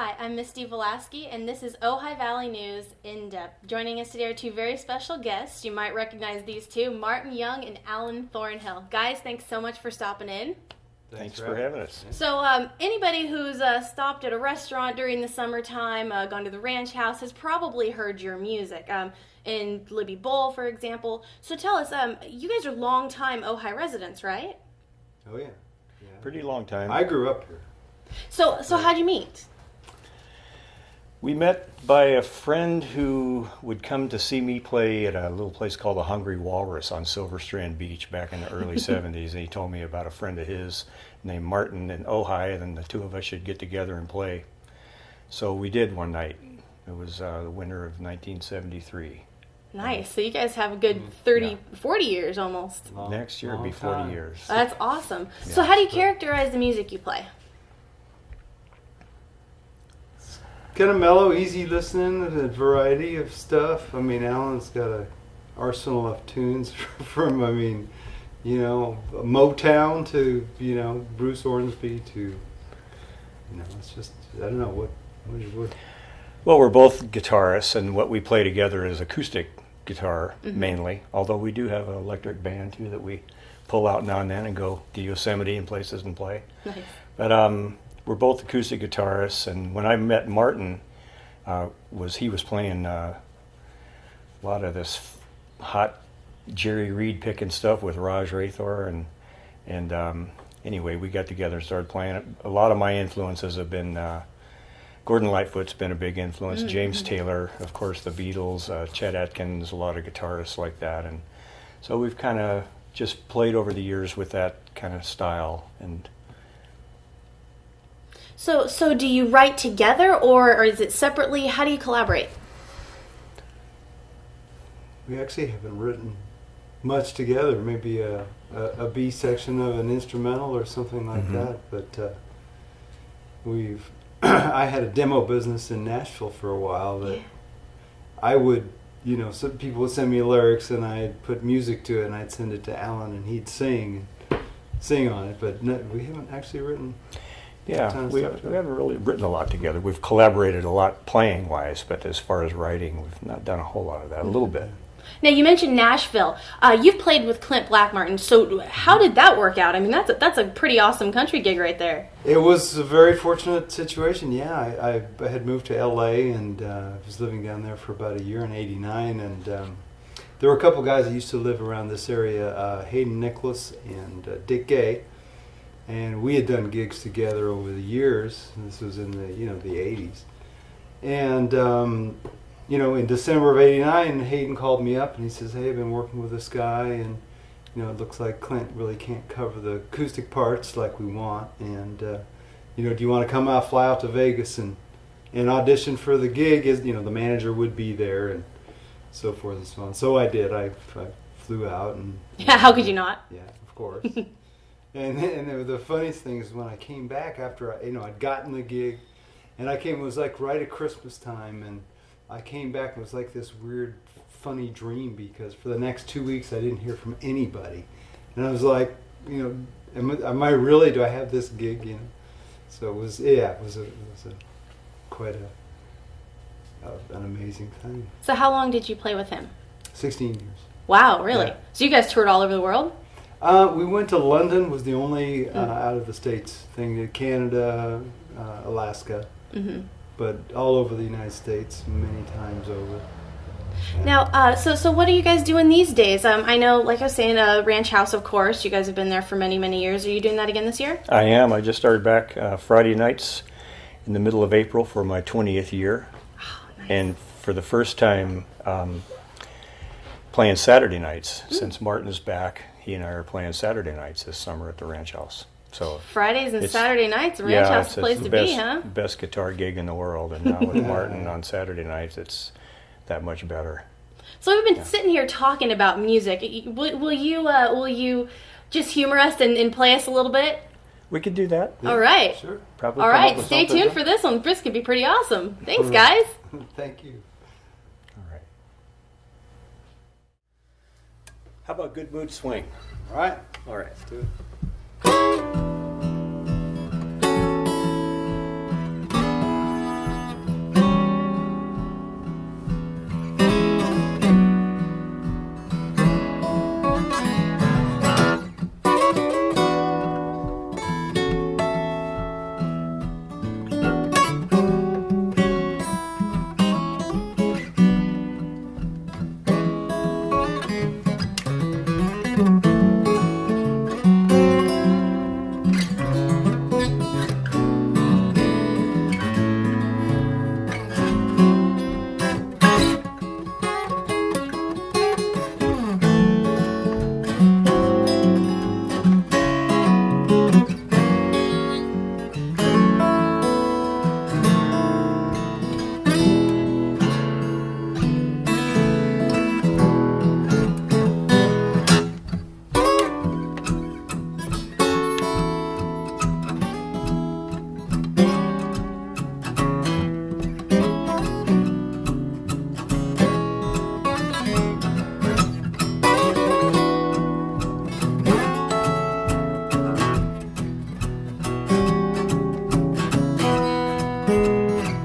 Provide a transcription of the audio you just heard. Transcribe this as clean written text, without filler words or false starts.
Hi, I'm Misty Velasky, and this is Ojai Valley News In Depth. Joining us today are two very special guests. You might recognize these two, Martin Young and Alan Thornhill. Guys, thanks so much for stopping in. Thanks for having us. So anybody who's stopped at a restaurant during the summertime, gone to the ranch house, has probably heard your music. In Libby Bowl, for example. So tell us, you guys are longtime Ojai residents, right? Oh, yeah. Pretty long time. I grew up here. So how'd you meet? We met by a friend who would come to see me play at a little place called the Hungry Walrus on Silver Strand Beach back in the early 70s. And he told me about a friend of his named Martin in Ojai, and the two of us should get together and play. So we did one night. It was the winter of 1973. Nice. So you guys have a good 30, 40 years almost. Next year it'll be 40 years. That's awesome. Yeah. So how do you characterize the music you play? Kind of mellow, easy listening, a variety of stuff. I mean, Alan's got an arsenal of tunes from, Motown to, Bruce Hornsby to, it's just, I don't know, what. Well, we're both guitarists, and what we play together is acoustic guitar mainly, although we do have an electric band too that we pull out now and then and go to Yosemite and places and play. Nice. But we're both acoustic guitarists, and when I met Martin, he was playing a lot of this hot Jerry Reed picking stuff with Raj Rathor, and anyway, we got together and started playing. A lot of my influences have been Gordon Lightfoot's been a big influence, James Taylor, of course, the Beatles, Chet Atkins, a lot of guitarists like that, and so we've kind of just played over the years with that kind of style. And So do you write together, or is it separately? How do you collaborate? We actually haven't written much together, maybe a B section of an instrumental or something like that, but I had a demo business in Nashville for a while that I would, some people would send me lyrics and I'd put music to it and I'd send it to Alan and he'd sing on it, but we haven't actually written. Yeah, we haven't really written a lot together. We've collaborated a lot playing-wise, but as far as writing, we've not done a whole lot of that, a little bit. Now, you mentioned Nashville. You've played with Clint Blackmartin, so how did that work out? I mean, that's a pretty awesome country gig right there. It was a very fortunate situation, yeah. I had moved to L.A. and was living down there for about a year in '89, and there were a couple guys that used to live around this area, Hayden Nicholas and Dick Gay, and we had done gigs together over the years. This was in the the '80s, and in December of '89, Hayden called me up and he says, "Hey, I've been working with this guy, and it looks like Clint really can't cover the acoustic parts like we want, and do you want to come out, fly out to Vegas and audition for the gig? Is the manager would be there and so forth and so on." So I did. I flew out and Yeah, how could you not? Yeah, of course. And the funniest thing is when I came back after I'd gotten the gig, and it was like right at Christmas time, and I came back and it was like this weird, funny dream because for the next 2 weeks I didn't hear from anybody, and I was like, am I really? Do I have this gig? So it was quite an amazing thing. So how long did you play with him? 16 years. Wow, really? Yeah. So you guys toured all over the world? We went to London, was the only out of the States thing, Canada, Alaska, but all over the United States, many times over. Yeah. Now, so what are you guys doing these days? I know, like I was saying, Ranch House, of course. You guys have been there for many, many years. Are you doing that again this year? I am. I just started back Friday nights in the middle of April for my 20th year. Oh, nice. And for the first time playing Saturday nights since Martin's back. He and I are playing Saturday nights this summer at the Ranch House. So Fridays and Saturday nights, Ranch House is the place to be, huh? Best guitar gig in the world, and now with Martin on Saturday nights, it's that much better. So we've been sitting here talking about music. Will you just humor us and play us a little bit? We could do that. Yeah. All right. Sure. Probably. All right. Stay tuned for this one. This could be pretty awesome. Thanks, guys. Thank you. All right. How about Good Mood Swing? All right. All right. Let's do it. you.